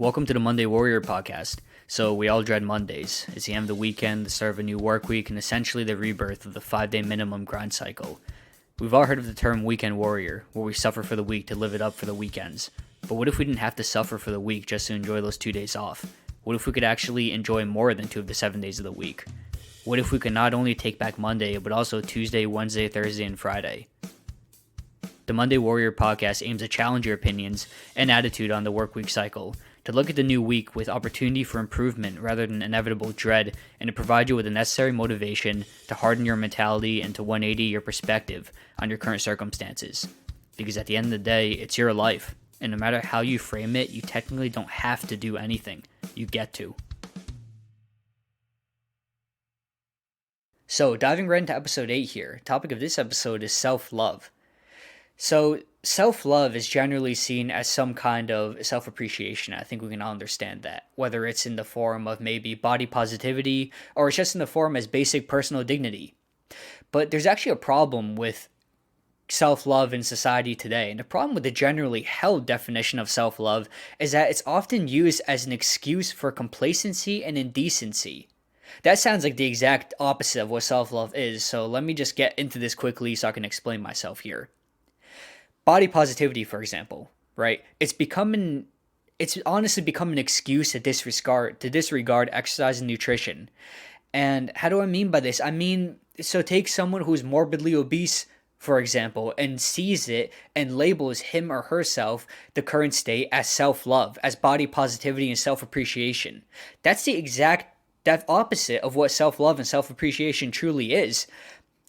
Welcome to the Monday Warrior podcast. So we all dread Mondays. It's the end of the weekend, the start of a new work week, and essentially the rebirth of the 5-day minimum grind cycle. We've all heard of the term weekend warrior, where we suffer for the week to live it up for the weekends. But what if we didn't have to suffer for the week just to enjoy those 2 days off? What if we could actually enjoy more than 2 of the 7 days of the week? What if we could not only take back Monday, but also Tuesday, Wednesday, Thursday, and Friday? The Monday Warrior podcast aims to challenge your opinions and attitude on the workweek cycle, to look at the new week with opportunity for improvement rather than inevitable dread, and to provide you with the necessary motivation to harden your mentality and to 180 your perspective on your current circumstances. Because at the end of the day, it's your life, and no matter how you frame it, you technically don't have to do anything. You get to. So, diving right into episode 8 here, the topic of this episode is self-love. So, self-love is generally seen as some kind of self-appreciation. I think we can all understand that, whether it's in the form of maybe body positivity or it's just in the form as basic personal dignity. But there's actually a problem with self-love in society today, and the problem with the generally held definition of self-love is that it's often used as an excuse for complacency and indecency. That sounds like the exact opposite of what self-love is, so let me just get into this quickly so I can explain myself here. Body positivity, for example, right? It's honestly become an excuse to disregard exercise and nutrition. And how do I mean by this? I mean, so take someone who's morbidly obese, for example, and sees it and labels him or herself the current state as self-love, as body positivity and self-appreciation. That's the exact opposite of what self-love and self-appreciation truly is.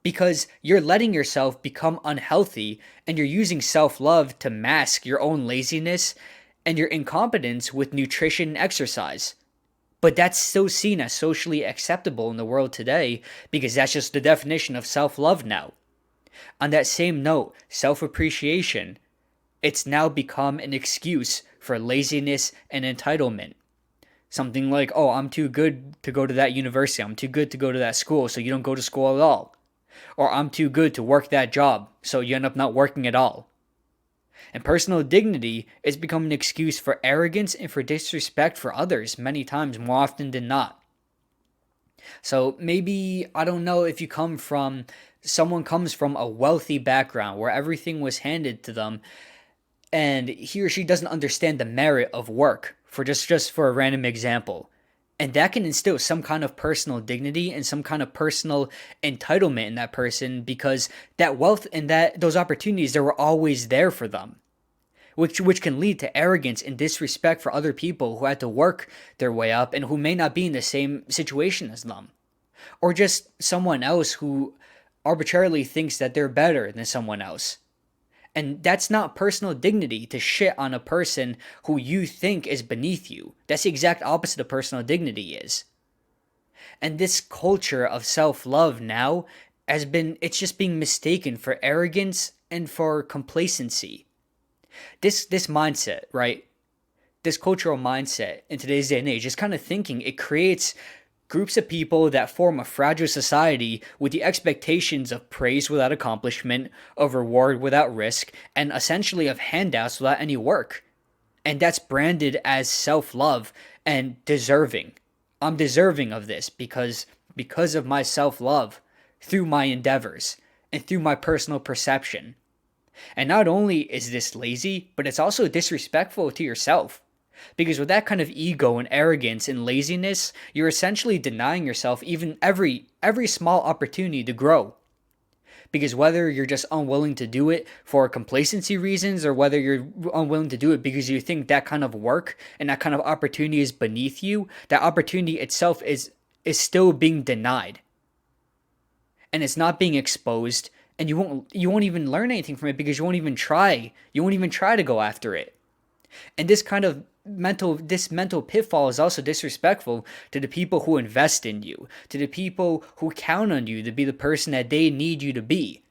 Because you're letting yourself become unhealthy and you're using self-love to mask your own laziness and your incompetence with nutrition and exercise. But that's still seen as socially acceptable in the world today because that's just the definition of self-love now. On that same note, self-appreciation, it's now become an excuse for laziness and entitlement. Something like, oh, I'm too good to go to that university. I'm too good to go to that school, so you don't go to school at all. Or I'm too good to work that job, so you end up not working at all. And personal dignity is become an excuse for arrogance and for disrespect for others many times more often than not. So maybe, I don't know if someone comes from a wealthy background where everything was handed to them and he or she doesn't understand the merit of work, for just for a random example. And that can instill some kind of personal dignity and some kind of personal entitlement in that person because that wealth and those opportunities, they were always there for them, which can lead to arrogance and disrespect for other people who had to work their way up and who may not be in the same situation as them. Or just someone else who arbitrarily thinks that they're better than someone else. And that's not personal dignity to shit on a person who you think is beneath you. That's the exact opposite of personal dignity is. And this culture of self-love now it's just being mistaken for arrogance and for complacency. This mindset, right? This cultural mindset in today's day and age is kind of thinking it creates groups of people that form a fragile society with the expectations of praise without accomplishment, of reward without risk, and essentially of handouts without any work. And that's branded as self-love and deserving. I'm deserving of this because of my self-love through my endeavors and through my personal perception. And not only is this lazy, but it's also disrespectful to yourself. Because with that kind of ego and arrogance and laziness, you're essentially denying yourself even every small opportunity to grow. Because whether you're just unwilling to do it for complacency reasons or whether you're unwilling to do it because you think that kind of work and that kind of opportunity is beneath you, that opportunity itself is still being denied. And it's not being exposed, and you won't even learn anything from it because you won't even try to go after it. And this kind of mental pitfall is also disrespectful to the people who invest in you, to the people who count on you to be the person that they need you to be.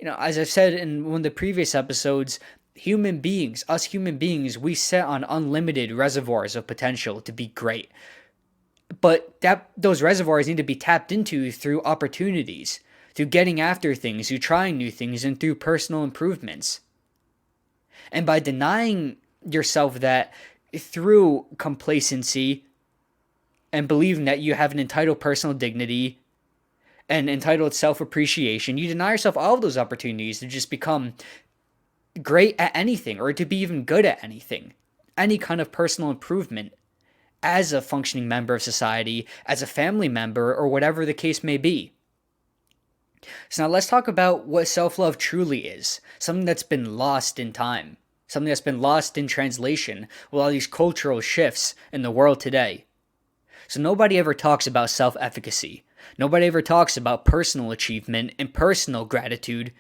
You know, as I've said in one of the previous episodes, human beings, we sit on unlimited reservoirs of potential to be great. But those reservoirs need to be tapped into through opportunities, through getting after things, through trying new things, and through personal improvements. And by denying yourself that through complacency and believing that you have an entitled personal dignity and entitled self-appreciation. You deny yourself all of those opportunities to just become great at anything or to be even good at anything. Any kind of personal improvement as a functioning member of society, as a family member, or whatever the case may be. So now let's talk about what self-love truly is. Something that's been lost in time. Something that's been lost in translation with all these cultural shifts in the world today. So nobody ever talks about self-efficacy. Nobody ever talks about personal achievement and personal gratitude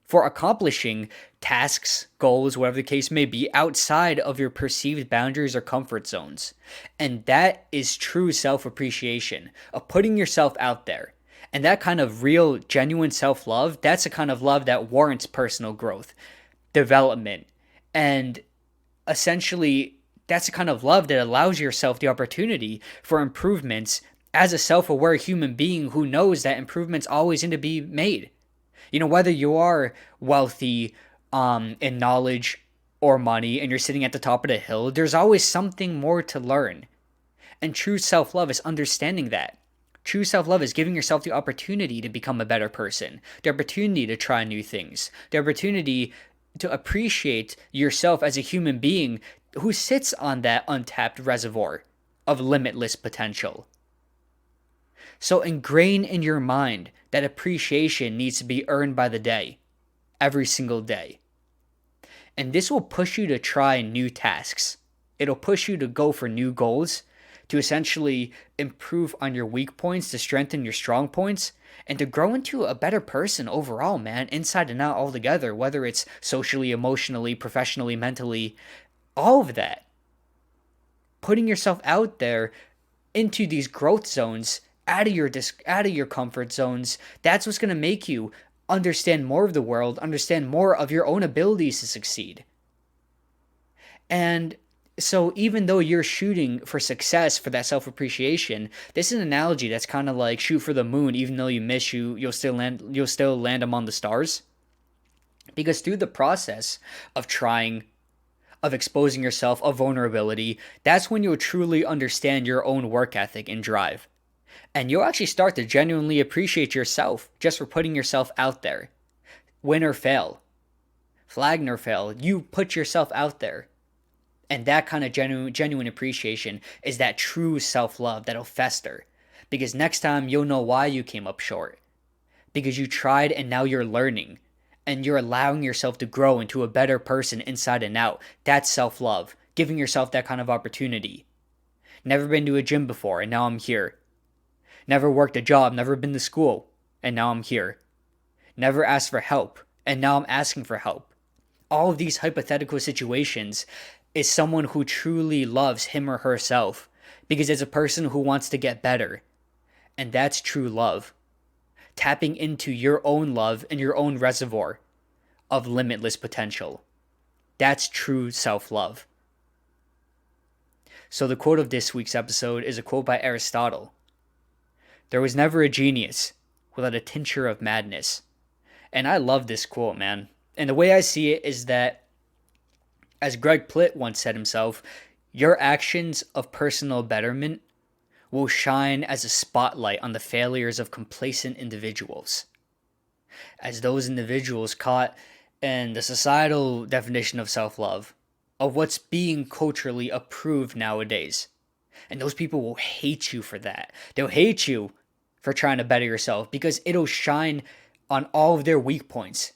for accomplishing tasks, goals, whatever the case may be, outside of your perceived boundaries or comfort zones. And that is true self-appreciation, of putting yourself out there. And that kind of real, genuine self-love, that's a kind of love that warrants personal growth, development, and essentially that's a kind of love that allows yourself the opportunity for improvements as a self-aware human being who knows that improvements always need to be made. You know, whether you are wealthy in knowledge or money and you're sitting at the top of the hill, there's always something more to learn. And true self-love is understanding that. True self-love is giving yourself the opportunity to become a better person, the opportunity to try new things, the opportunity to appreciate yourself as a human being who sits on that untapped reservoir of limitless potential. So ingrain in your mind that appreciation needs to be earned by the day, every single day. And this will push you to try new tasks. It'll push you to go for new goals, to essentially improve on your weak points, to strengthen your strong points, and to grow into a better person overall, man, inside and out altogether, whether it's socially, emotionally, professionally, mentally, all of that. Putting yourself out there into these growth zones, out of your comfort zones, that's what's going to make you understand more of the world, understand more of your own abilities to succeed. And so even though you're shooting for success, for that self-appreciation, this is an analogy that's kind of like shoot for the moon. Even though you miss, you'll still land among the stars. Because through the process of trying, of exposing yourself, of vulnerability, that's when you'll truly understand your own work ethic and drive. And you'll actually start to genuinely appreciate yourself just for putting yourself out there. Win or fail, flag or fail, you put yourself out there. And that kind of genuine appreciation is that true self-love that'll fester. Because next time you'll know why you came up short. Because you tried and now you're learning. And you're allowing yourself to grow into a better person inside and out. That's self-love. Giving yourself that kind of opportunity. Never been to a gym before and now I'm here. Never worked a job, never been to school, and now I'm here. Never asked for help, and now I'm asking for help. All of these hypothetical situations is someone who truly loves him or herself because it's a person who wants to get better. And that's true love. Tapping into your own love and your own reservoir of limitless potential. That's true self-love. So the quote of this week's episode is a quote by Aristotle. There was never a genius without a tincture of madness. And I love this quote, man. And the way I see it is that, as Greg Plitt once said himself, your actions of personal betterment will shine as a spotlight on the failures of complacent individuals. As those individuals caught in the societal definition of self-love, of what's being culturally approved nowadays. And those people will hate you for that. They'll hate you for trying to better yourself because it'll shine on all of their weak points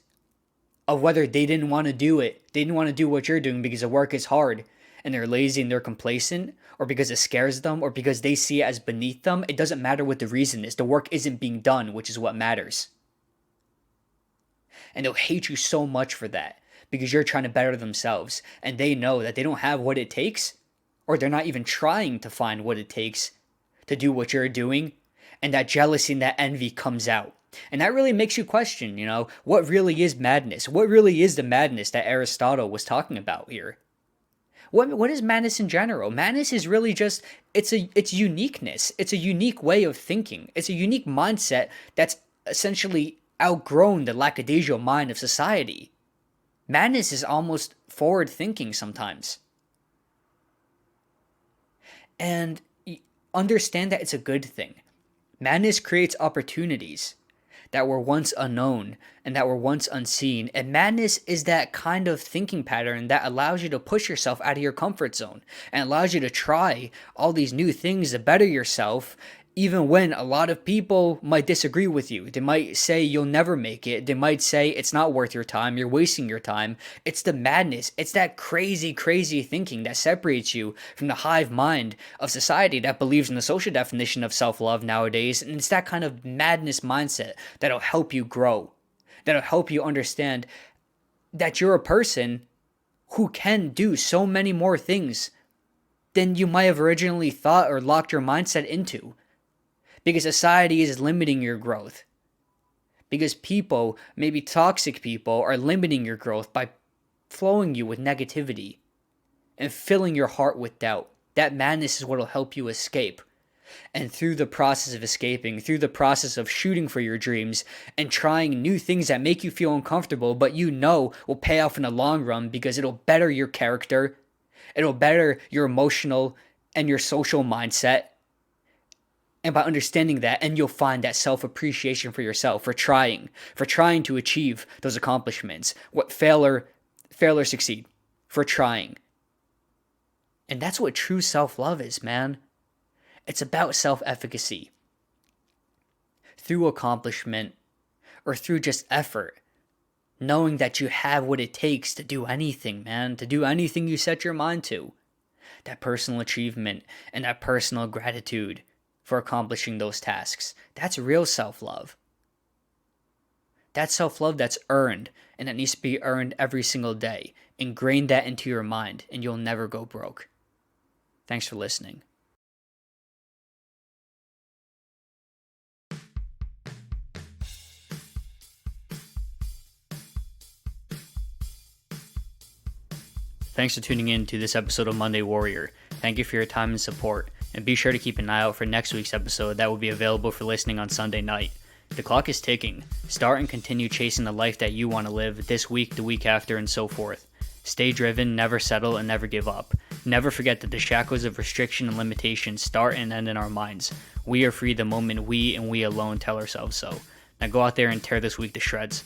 of whether they didn't want to do it. They didn't want to do what you're doing because the work is hard and they're lazy and they're complacent, or because it scares them, or because they see it as beneath them. It doesn't matter what the reason is. The work isn't being done, which is what matters. And they'll hate you so much for that because you're trying to better themselves and they know that they don't have what it takes, or they're not even trying to find what it takes to do what you're doing, and that jealousy and that envy comes out. And that really makes you question, what really is madness? What really is the madness that Aristotle was talking about here? What is madness in general? Madness is really just, it's uniqueness. It's a unique way of thinking. It's a unique mindset that's essentially outgrown the lackadaisical mind of society. Madness is almost forward thinking sometimes. And understand that it's a good thing. Madness creates opportunities that were once unknown and that were once unseen. And madness is that kind of thinking pattern that allows you to push yourself out of your comfort zone and allows you to try all these new things to better yourself, even when a lot of people might disagree with you. They might say you'll never make it. They might say it's not worth your time. You're wasting your time. It's the madness. It's that crazy, crazy thinking that separates you from the hive mind of society that believes in the social definition of self-love nowadays. And it's that kind of madness mindset that'll help you grow, that'll help you understand that you're a person who can do so many more things than you might have originally thought or locked your mindset into. Because society is limiting your growth. Because people, maybe toxic people, are limiting your growth by flowing you with negativity and filling your heart with doubt. That madness is what will help you escape. And through the process of escaping, through the process of shooting for your dreams and trying new things that make you feel uncomfortable, but you know will pay off in the long run because it'll better your character, it'll better your emotional and your social mindset. And by understanding that, and you'll find that self-appreciation for yourself, for trying to achieve those accomplishments. What fail or succeed, for trying. And that's what true self-love is, man. It's about self-efficacy. Through accomplishment, or through just effort. Knowing that you have what it takes to do anything, man. To do anything you set your mind to. That personal achievement and that personal gratitude for accomplishing those tasks. That's real self-love. That's self-love that's earned, and that needs to be earned every single day. Ingrain that into your mind, and you'll never go broke. Thanks for listening. Thanks for tuning in to this episode of Monday Warrior. Thank you for your time and support. And be sure to keep an eye out for next week's episode that will be available for listening on Sunday night. The clock is ticking. Start and continue chasing the life that you want to live this week, the week after, and so forth. Stay driven, never settle, and never give up. Never forget that the shackles of restriction and limitation start and end in our minds. We are free the moment we and we alone tell ourselves so. Now go out there and tear this week to shreds.